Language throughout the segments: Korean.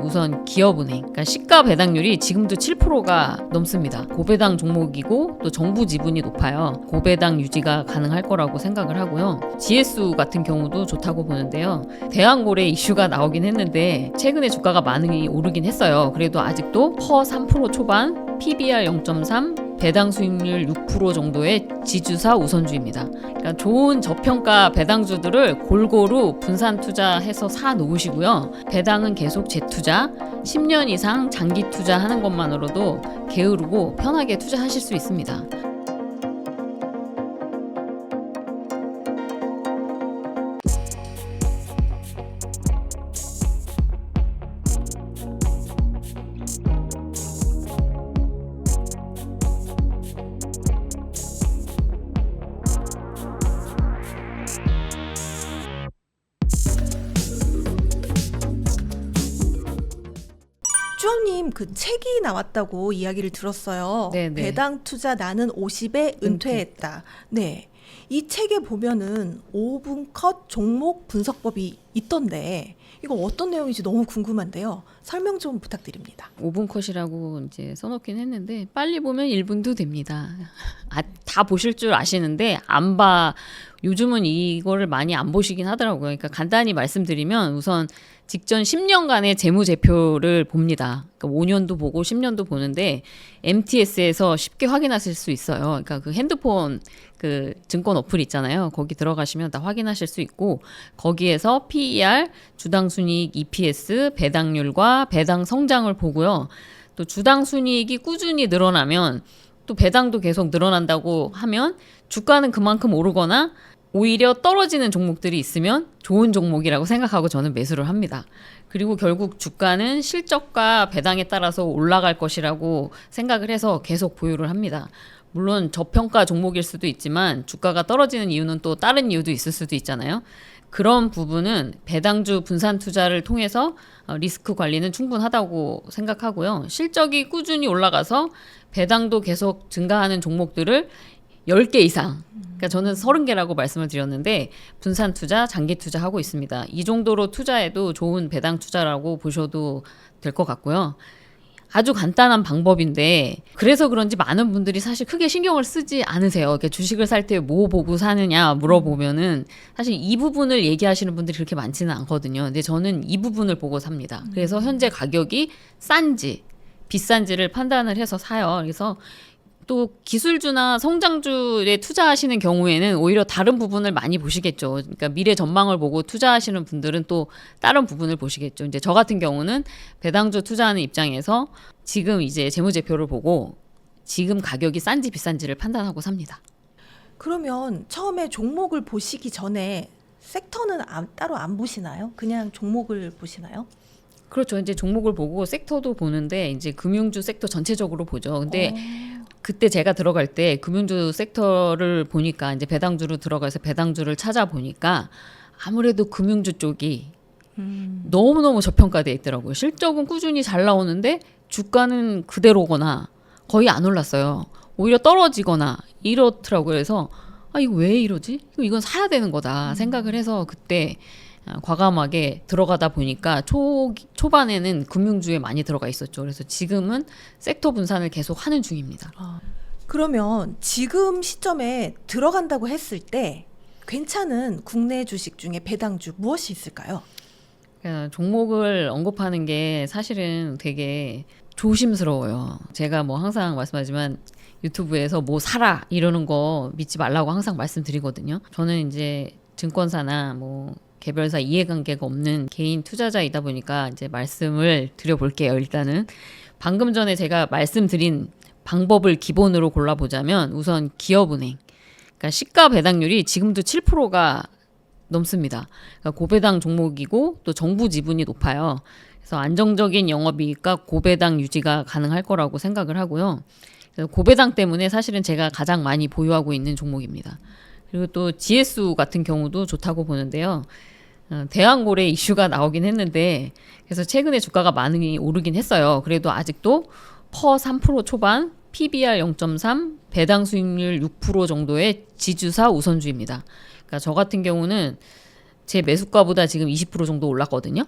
우선 기업은행, 그러니까 시가 배당률이 지금도 7%가 넘습니다. 고배당 종목이고 또 정부 지분이 높아요. 고배당 유지가 가능할 거라고 생각을 하고요. GS 같은 경우도 좋다고 보는데요. 대왕고래 이슈가 나오긴 했는데 최근에 주가가 많이 오르긴 했어요. 그래도 아직도 퍼 3% 초반, PBR 0.3, 배당 수익률 6% 정도의 지주사 우선주입니다. 그러니까 좋은 저평가 배당주들을 골고루 분산 투자해서 사 놓으시고요. 배당은 계속 재투자, 10년 이상 장기 투자하는 것만으로도 게으르고 편하게 투자하실 수 있습니다. 주영님 그 책이 나왔다고 이야기를 들었어요. 네네. 배당 투자 나는 50에 은퇴했다. 네. 이 책에 보면은 5분 컷 종목 분석법이 있던데 이거 어떤 내용인지 너무 궁금한데요. 설명 좀 부탁드립니다. 5분 컷이라고 이제 써놓긴 했는데 빨리 보면 1분도 됩니다. 다 보실 줄 아시는데 안 봐. 요즘은 이거를 많이 안 보시긴 하더라고요. 그러니까 간단히 말씀드리면 우선 직전 10년간의 재무제표를 봅니다. 그러니까 5년도 보고 10년도 보는데 MTS에서 쉽게 확인하실 수 있어요. 그러니까 그 핸드폰 그 증권 어플 있잖아요. 거기 들어가시면 다 확인하실 수 있고 거기에서 PER, 주당 순이익, EPS, 배당률과 배당 성장을 보고요. 또 주당 순이익이 꾸준히 늘어나면 또 배당도 계속 늘어난다고 하면 주가는 그만큼 오르거나 오히려 떨어지는 종목들이 있으면 좋은 종목이라고 생각하고 저는 매수를 합니다. 그리고 결국 주가는 실적과 배당에 따라서 올라갈 것이라고 생각을 해서 계속 보유를 합니다. 물론 저평가 종목일 수도 있지만 주가가 떨어지는 이유는 또 다른 이유도 있을 수도 있잖아요. 그런 부분은 배당주 분산 투자를 통해서 리스크 관리는 충분하다고 생각하고요. 실적이 꾸준히 올라가서 배당도 계속 증가하는 종목들을 10개 이상, 그러니까 저는 30개라고 말씀을 드렸는데 분산 투자, 장기 투자하고 있습니다. 이 정도로 투자해도 좋은 배당 투자라고 보셔도 될 것 같고요. 아주 간단한 방법인데 그래서 그런지 많은 분들이 사실 크게 신경을 쓰지 않으세요. 이렇게 주식을 살 때 뭐 보고 사느냐 물어보면은 사실 이 부분을 얘기하시는 분들이 그렇게 많지는 않거든요. 근데 저는 이 부분을 보고 삽니다. 그래서 현재 가격이 싼지 비싼지를 판단을 해서 사요. 그래서 또 기술주나 성장주에 투자하시는 경우에는 오히려 다른 부분을 많이 보시겠죠. 그러니까 미래 전망을 보고 투자하시는 분들은 또 다른 부분을 보시겠죠. 이제 저 같은 경우는 배당주 투자하는 입장에서 지금 이제 재무제표를 보고 지금 가격이 싼지 비싼지를 판단하고 삽니다. 그러면 처음에 종목을 보시기 전에 섹터는 따로 안 보시나요? 그냥 종목을 보시나요? 그렇죠. 이제 종목을 보고 섹터도 보는데 이제 금융주 섹터 전체적으로 보죠. 근데 그때 제가 들어갈 때 금융주 섹터를 보니까 이제 배당주로 들어가서 배당주를 찾아보니까 아무래도 금융주 쪽이 너무너무 저평가되어 있더라고요. 실적은 꾸준히 잘 나오는데 주가는 그대로거나 거의 안 올랐어요. 오히려 떨어지거나 이렇더라고요. 그래서 이거 왜 이러지? 이건 사야 되는 거다 생각을 해서 그때 과감하게 들어가다 보니까 초반에는 금융주에 많이 들어가 있었죠. 그래서 지금은 섹터 분산을 계속 하는 중입니다. 그러면 지금 시점에 들어간다고 했을 때 괜찮은 국내 주식 중에 배당주 무엇이 있을까요? 종목을 언급하는 게 사실은 되게 조심스러워요. 제가 뭐 항상 말씀하지만 유튜브에서 뭐 사라 이러는 거 믿지 말라고 항상 말씀드리거든요. 저는 이제 증권사나 뭐 개별사 이해관계가 없는 개인 투자자이다 보니까 이제 말씀을 드려볼게요. 일단은 방금 전에 제가 말씀드린 방법을 기본으로 골라보자면 우선 기업은행, 그러니까 시가 배당률이 지금도 7%가 넘습니다. 그러니까 고배당 종목이고 또 정부 지분이 높아요. 그래서 안정적인 영업이익과 고배당 유지가 가능할 거라고 생각을 하고요. 그래서 고배당 때문에 사실은 제가 가장 많이 보유하고 있는 종목입니다. 그리고 또 GS 같은 경우도 좋다고 보는데요. 대왕고래 이슈가 나오긴 했는데 그래서 최근에 주가가 많이 오르긴 했어요. 그래도 아직도 퍼 3% 초반, PBR 0.3, 배당 수익률 6% 정도의 지주사 우선주입니다. 그러니까 저 같은 경우는 제 매수가보다 지금 20% 정도 올랐거든요.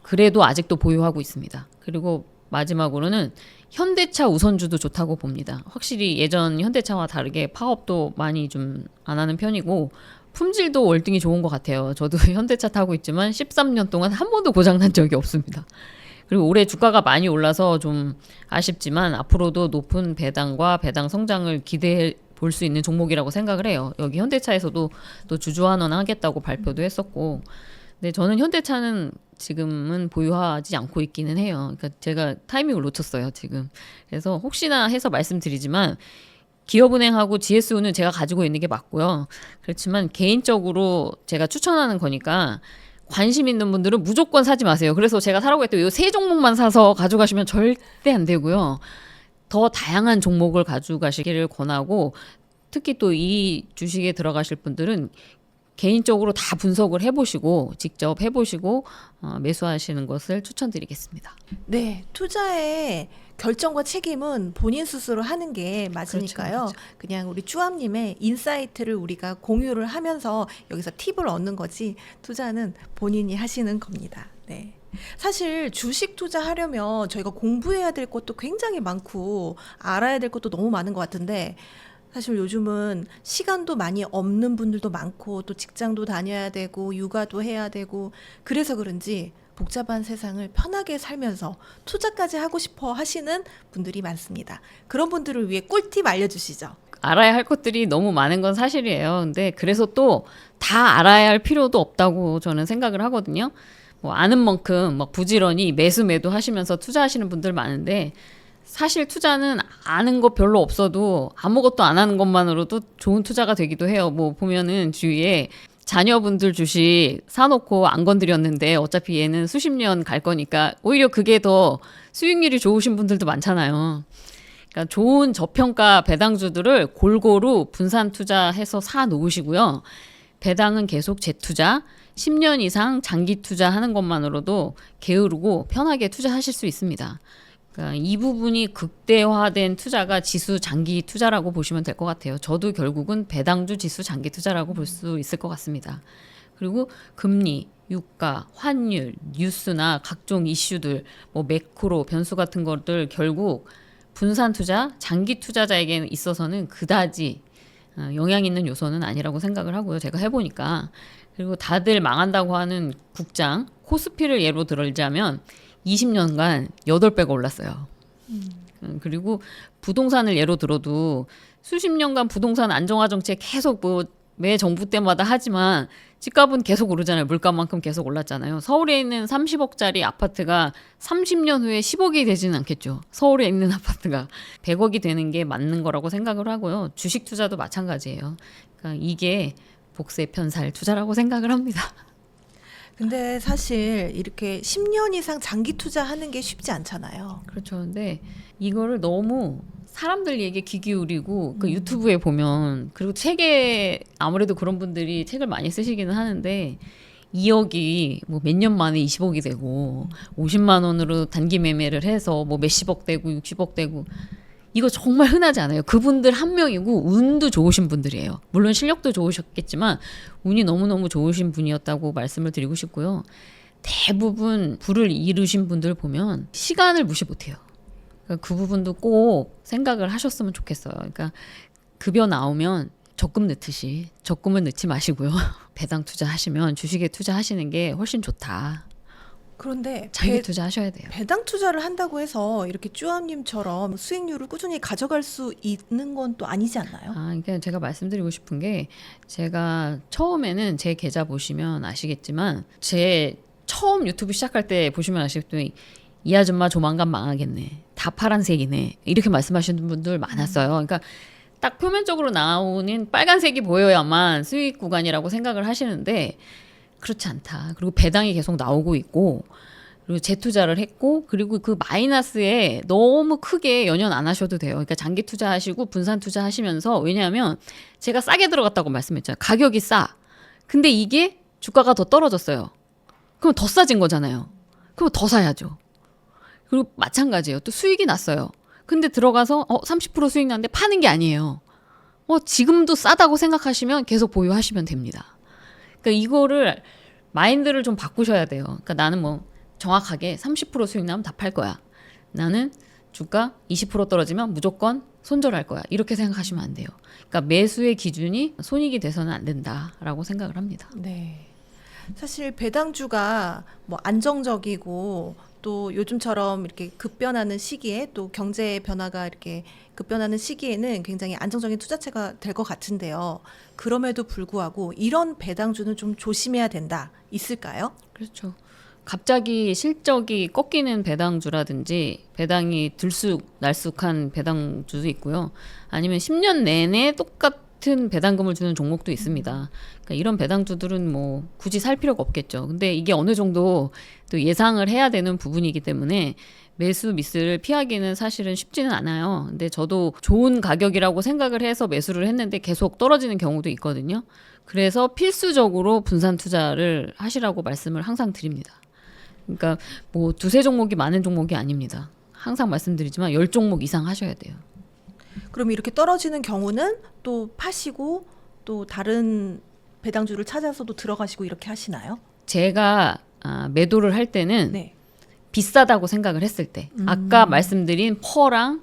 그래도 아직도 보유하고 있습니다. 그리고 마지막으로는 현대차 우선주도 좋다고 봅니다. 확실히 예전 현대차와 다르게 파업도 많이 좀 안 하는 편이고 품질도 월등히 좋은 것 같아요. 저도 현대차 타고 있지만 13년 동안 한 번도 고장난 적이 없습니다. 그리고 올해 주가가 많이 올라서 좀 아쉽지만 앞으로도 높은 배당과 배당 성장을 기대해 볼 수 있는 종목이라고 생각을 해요. 여기 현대차에서도 또 주주환원 하겠다고 발표도 했었고, 근데 저는 현대차는 지금은 보유하지 않고 있기는 해요. 그러니까 제가 타이밍을 놓쳤어요, 지금. 그래서 혹시나 해서 말씀드리지만 기업은행하고 GSU는 제가 가지고 있는 게 맞고요. 그렇지만 개인적으로 제가 추천하는 거니까 관심 있는 분들은 무조건 사지 마세요. 그래서 제가 사라고 했더니 이 세 종목만 사서 가져가시면 절대 안 되고요. 더 다양한 종목을 가져가시기를 권하고, 특히 또 이 주식에 들어가실 분들은 개인적으로 다 분석을 해보시고 직접 해보시고 매수하시는 것을 추천드리겠습니다. 네, 투자의 결정과 책임은 본인 스스로 하는 게 맞으니까요. 그렇죠. 그냥 우리 쭈암님의 인사이트를 우리가 공유를 하면서 여기서 팁을 얻는 거지, 투자는 본인이 하시는 겁니다. 네. 사실 주식 투자하려면 저희가 공부해야 될 것도 굉장히 많고 알아야 될 것도 너무 많은 것 같은데, 사실 요즘은 시간도 많이 없는 분들도 많고 또 직장도 다녀야 되고 육아도 해야 되고, 그래서 그런지 복잡한 세상을 편하게 살면서 투자까지 하고 싶어 하시는 분들이 많습니다. 그런 분들을 위해 꿀팁 알려주시죠. 알아야 할 것들이 너무 많은 건 사실이에요. 근데 그래서 또 다 알아야 할 필요도 없다고 저는 생각을 하거든요. 뭐 아는 만큼 막 부지런히 매수 매도 하시면서 투자하시는 분들 많은데, 사실 투자는 아는 거 별로 없어도 아무것도 안 하는 것만으로도 좋은 투자가 되기도 해요. 뭐 보면은 주위에 자녀분들 주식 사놓고 안 건드렸는데 어차피 얘는 수십 년 갈 거니까 오히려 그게 더 수익률이 좋으신 분들도 많잖아요. 그러니까 좋은 저평가 배당주들을 골고루 분산 투자해서 사 놓으시고요. 배당은 계속 재투자, 10년 이상 장기 투자하는 것만으로도 게으르고 편하게 투자하실 수 있습니다. 그러니까 이 부분이 극대화된 투자가 지수 장기 투자라고 보시면 될 것 같아요. 저도 결국은 배당주 지수 장기 투자라고 볼 수 있을 것 같습니다. 그리고 금리, 유가, 환율, 뉴스나 각종 이슈들, 뭐 매크로 변수 같은 것들 결국 분산 투자, 장기 투자자에게 있어서는 그다지 영향 있는 요소는 아니라고 생각을 하고요. 제가 해보니까. 그리고 다들 망한다고 하는 국장, 코스피를 예로 들자면 20년간 8배가 올랐어요. 그리고 부동산을 예로 들어도 수십 년간 부동산 안정화 정책 계속 뭐 매 정부 때마다 하지만 집값은 계속 오르잖아요. 물가만큼 계속 올랐잖아요. 서울에 있는 30억짜리 아파트가 30년 후에 10억이 되지는 않겠죠. 서울에 있는 아파트가 100억이 되는 게 맞는 거라고 생각을 하고요. 주식 투자도 마찬가지예요. 그러니까 이게 복세 편살 투자라고 생각을 합니다. 근데 사실 이렇게 10년 이상 장기 투자하는 게 쉽지 않잖아요. 그렇죠. 근데 이거를 너무 사람들 얘기에 귀 기울이고 그 유튜브에 보면, 그리고 책에 아무래도 그런 분들이 책을 많이 쓰시기는 하는데 2억이 뭐 몇 년 만에 20억이 되고 50만 원으로 단기 매매를 해서 뭐 몇십억 되고 60억 되고, 이거 정말 흔하지 않아요. 그분들 한 명이고 운도 좋으신 분들이에요. 물론 실력도 좋으셨겠지만 운이 너무너무 좋으신 분이었다고 말씀을 드리고 싶고요. 대부분 부를 이루신 분들 보면 시간을 무시 못해요. 그러니까 그 부분도 꼭 생각을 하셨으면 좋겠어요. 그러니까 급여 나오면 적금 넣듯이 적금을 넣지 마시고요. 배당 투자하시면 주식에 투자하시는 게 훨씬 좋다. 그런데 장기 투자하셔야 돼요. 배당 투자를 한다고 해서 이렇게 쭈암님처럼 수익률을 꾸준히 가져갈 수 있는 건 또 아니지 않나요? 그러니까 제가 말씀드리고 싶은 게, 제가 처음에는 제 계좌 보시면 아시겠지만 제 처음 유튜브 시작할 때 보시면 아시겠지만 이 아줌마 조만간 망하겠네, 다 파란색이네, 이렇게 말씀하시는 분들 많았어요. 그러니까 딱 표면적으로 나오는 빨간색이 보여야만 수익 구간이라고 생각을 하시는데 그렇지 않다. 그리고 배당이 계속 나오고 있고, 그리고 재투자를 했고, 그리고 그 마이너스에 너무 크게 연연 안 하셔도 돼요. 그러니까 장기 투자하시고 분산 투자하시면서, 왜냐하면 제가 싸게 들어갔다고 말씀했잖아요. 가격이 싸. 근데 이게 주가가 더 떨어졌어요. 그럼 더 싸진 거잖아요. 그럼 더 사야죠. 그리고 마찬가지예요. 또 수익이 났어요. 근데 들어가서 30% 수익 났는데 파는 게 아니에요. 지금도 싸다고 생각하시면 계속 보유하시면 됩니다. 그러니까 이거를 마인드를 좀 바꾸셔야 돼요. 그러니까 나는 뭐 정확하게 30% 수익 나면 다 팔 거야. 나는 주가 20% 떨어지면 무조건 손절할 거야. 이렇게 생각하시면 안 돼요. 그러니까 매수의 기준이 손익이 돼서는 안 된다라고 생각을 합니다. 네. 사실 배당주가 뭐 안정적이고 또 요즘처럼 이렇게 급변하는 시기에 또 경제 변화가 이렇게 급변하는 시기에는 굉장히 안정적인 투자처가 될 것 같은데요. 그럼에도 불구하고 이런 배당주는 좀 조심해야 된다. 있을까요? 그렇죠. 갑자기 실적이 꺾이는 배당주라든지 배당이 들쑥날쑥한 배당주도 있고요. 아니면 10년 내내 똑같은 배당금을 주는 종목도 있습니다. 그러니까 이런 배당주들은 뭐 굳이 살 필요가 없겠죠. 근데 이게 어느 정도 또 예상을 해야 되는 부분이기 때문에 매수 미스를 피하기는 사실은 쉽지는 않아요. 근데 저도 좋은 가격이라고 생각을 해서 매수를 했는데 계속 떨어지는 경우도 있거든요. 그래서 필수적으로 분산 투자를 하시라고 말씀을 항상 드립니다. 그러니까 뭐 두세 종목이 많은 종목이 아닙니다. 항상 말씀드리지만 10종목 이상 하셔야 돼요. 그럼 이렇게 떨어지는 경우는 또 파시고 또 다른 배당주를 찾아서도 들어가시고 이렇게 하시나요? 제가 매도를 할 때는 네. 비싸다고 생각을 했을 때 아까 말씀드린 퍼랑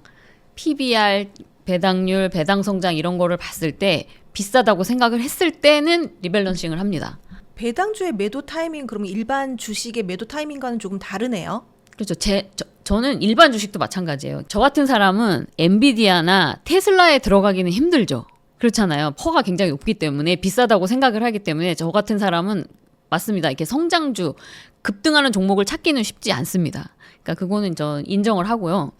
PBR, 배당률, 배당성장 이런 거를 봤을 때 비싸다고 생각을 했을 때는 리밸런싱을 합니다. 배당주의 매도 타이밍 그러면 일반 주식의 매도 타이밍과는 조금 다르네요. 그렇죠. 저는 일반 주식도 마찬가지예요. 저 같은 사람은 엔비디아나 테슬라에 들어가기는 힘들죠. 그렇잖아요. 퍼가 굉장히 높기 때문에 비싸다고 생각을 하기 때문에 저 같은 사람은 맞습니다. 이렇게 성장주, 급등하는 종목을 찾기는 쉽지 않습니다. 그러니까 그거는 저 인정을 하고요.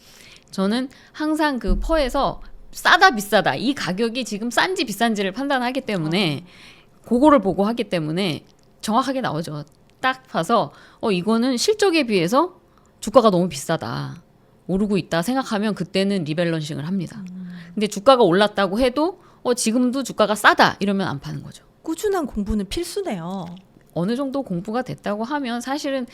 저는 항상 그 퍼에서 싸다 비싸다 이 가격이 지금 싼지 비싼지를 판단하기 때문에 그거를 보고 하기 때문에 정확하게 나오죠. 딱 봐서 이거는 실적에 비해서 주가가 너무 비싸다. 오르고 있다 생각하면 그때는 리밸런싱을 합니다. 근데 주가가 올랐다고 해도 지금도 주가가 싸다 이러면 안 파는 거죠. 꾸준한 공부는 필수네요. 어느 정도 공부가 됐다고 하면 사실은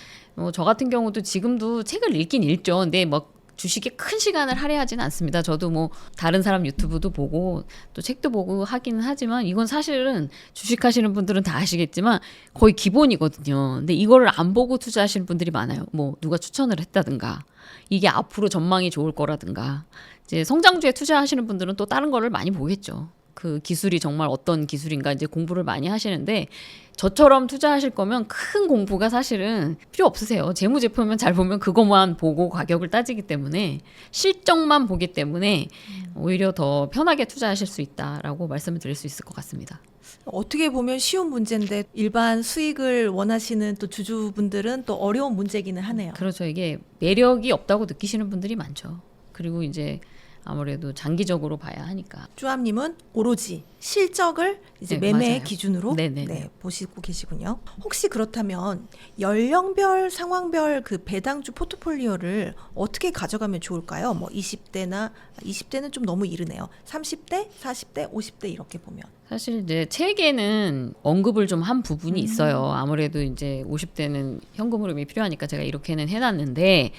저 같은 경우도 지금도 책을 읽긴 읽죠. 근데 뭐 주식에 큰 시간을 할애하지는 않습니다. 저도 뭐 다른 사람 유튜브도 보고 또 책도 보고 하기는 하지만 이건 사실은 주식하시는 분들은 다 아시겠지만 거의 기본이거든요. 근데 이거를 안 보고 투자하시는 분들이 많아요. 뭐 누가 추천을 했다든가 이게 앞으로 전망이 좋을 거라든가 이제 성장주에 투자하시는 분들은 또 다른 거를 많이 보겠죠. 그 기술이 정말 어떤 기술인가 이제 공부를 많이 하시는데 저처럼 투자하실 거면 큰 공부가 사실은 필요 없으세요. 재무제표면 잘 보면 그것만 보고 가격을 따지기 때문에 실적만 보기 때문에 오히려 더 편하게 투자하실 수 있다라고 말씀을 드릴 수 있을 것 같습니다. 어떻게 보면 쉬운 문제인데 일반 수익을 원하시는 또 주주분들은 또 어려운 문제기는 하네요. 그렇죠. 이게 매력이 없다고 느끼시는 분들이 많죠. 그리고 이제 아무래도 장기적으로 봐야 하니까. 쭈암님은 오로지 실적을 이제 네, 매매 맞아요. 기준으로 네네네. 보시고 계시군요. 혹시 그렇다면 연령별, 상황별 그 배당주 포트폴리오를 어떻게 가져가면 좋을까요? 뭐 20대는 좀 너무 이르네요. 30대, 40대, 50대 이렇게 보면. 사실 이제 책에는 언급을 좀 한 부분이 있어요. 아무래도 이제 50대는 현금 흐름이 필요하니까 제가 이렇게는 해놨는데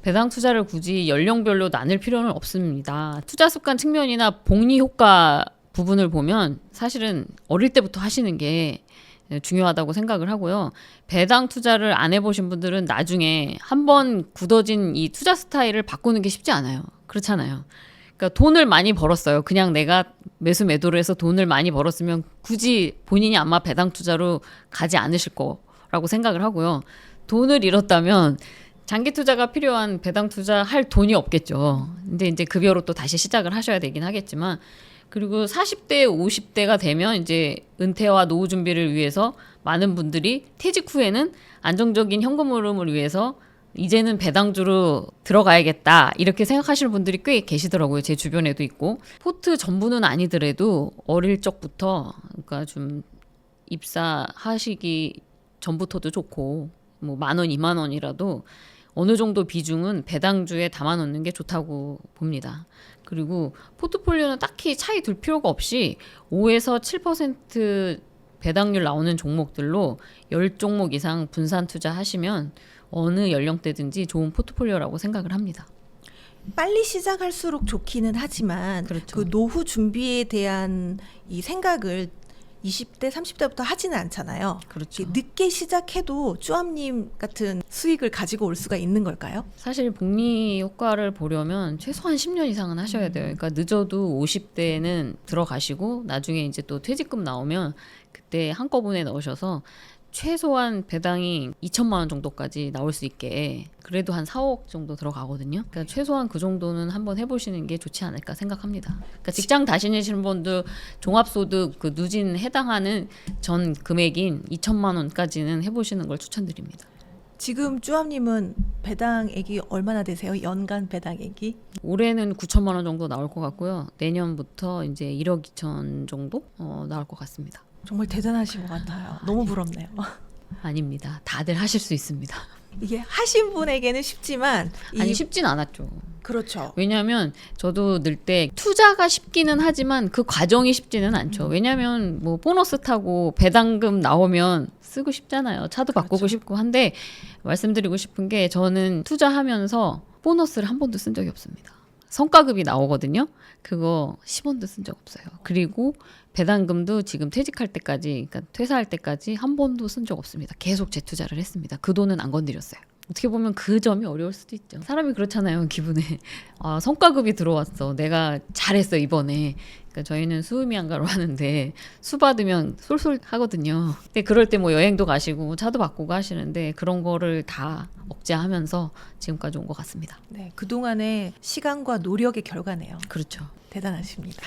배당 투자를 굳이 연령별로 나눌 필요는 없습니다. 투자 습관 측면이나 복리 효과 부분을 보면 사실은 어릴 때부터 하시는 게 중요하다고 생각을 하고요. 배당 투자를 안 해보신 분들은 나중에 한번 굳어진 이 투자 스타일을 바꾸는 게 쉽지 않아요. 그렇잖아요. 그러니까 돈을 많이 벌었어요. 그냥 내가 매수 매도를 해서 돈을 많이 벌었으면 굳이 본인이 아마 배당 투자로 가지 않으실 거라고 생각을 하고요. 돈을 잃었다면 장기 투자가 필요한 배당 투자 할 돈이 없겠죠. 근데 이제 급여로 또 다시 시작을 하셔야 되긴 하겠지만 그리고 40대, 50대가 되면 이제 은퇴와 노후 준비를 위해서 많은 분들이 퇴직 후에는 안정적인 현금 흐름을 위해서 이제는 배당주로 들어가야겠다 이렇게 생각하시는 분들이 꽤 계시더라고요. 제 주변에도 있고 포트 전부는 아니더라도 어릴 적부터 그러니까 좀 입사하시기 전부터도 좋고 뭐 10,000원, 20,000원이라도 어느 정도 비중은 배당주에 담아놓는 게 좋다고 봅니다. 그리고 포트폴리오는 딱히 차이 둘 필요가 없이 5에서 7% 배당률 나오는 종목들로 10종목 이상 분산 투자하시면 어느 연령대든지 좋은 포트폴리오라고 생각을 합니다. 빨리 시작할수록 좋기는 하지만 그렇죠. 그 노후 준비에 대한 이 생각을 20대, 30대부터 하지는 않잖아요. 그렇죠. 늦게 시작해도 쭈암님 같은 수익을 가지고 올 수가 있는 걸까요? 사실 복리 효과를 보려면 최소한 10년 이상은 하셔야 돼요. 그러니까 늦어도 50대는 들어가시고 나중에 이제 또 퇴직금 나오면 그때 한꺼번에 넣으셔서 최소한 배당이 2천만 원 정도까지 나올 수 있게 그래도 한 4억 정도 들어가거든요. 그러니까 최소한 그 정도는 한번 해보시는 게 좋지 않을까 생각합니다. 그러니까 직장 다니시는 분들 종합소득 그 누진 해당하는 전 금액인 2천만 원까지는 해보시는 걸 추천드립니다. 지금 쭈암님은 배당액이 얼마나 되세요? 연간 배당액이? 올해는 9천만 원 정도 나올 것 같고요. 내년부터 이제 1억 2천 정도 나올 것 같습니다. 정말 대단하신 것 같아요. 너무 부럽네요. 아닙니다. 다들 하실 수 있습니다. 이게 하신 분에게는 쉽지만 아니 쉽진 않았죠. 그렇죠. 왜냐하면 저도 늘 때 투자가 쉽기는 하지만 그 과정이 쉽지는 않죠. 왜냐하면 뭐 보너스 타고 배당금 나오면 쓰고 싶잖아요. 차도 바꾸고 그렇죠. 싶고 한데 말씀드리고 싶은 게 저는 투자하면서 보너스를 한 번도 쓴 적이 없습니다. 성과급이 나오거든요. 그거 10원도 쓴 적 없어요. 그리고 배당금도 지금 퇴직할 때까지, 그러니까 퇴사할 때까지 한 번도 쓴 적 없습니다. 계속 재투자를 했습니다. 그 돈은 안 건드렸어요. 어떻게 보면 그 점이 어려울 수도 있죠. 사람이 그렇잖아요. 기분에 아, 성과급이 들어왔어. 내가 잘했어 이번에. 그러니까 저희는 수의미안가로 하는데 수 받으면 쏠쏠 하거든요. 근데 그럴 때 뭐 여행도 가시고 차도 바꾸고 하시는데 그런 거를 다 억제하면서 지금까지 온 것 같습니다. 네, 그동안의 시간과 노력의 결과네요. 그렇죠. 대단하십니다.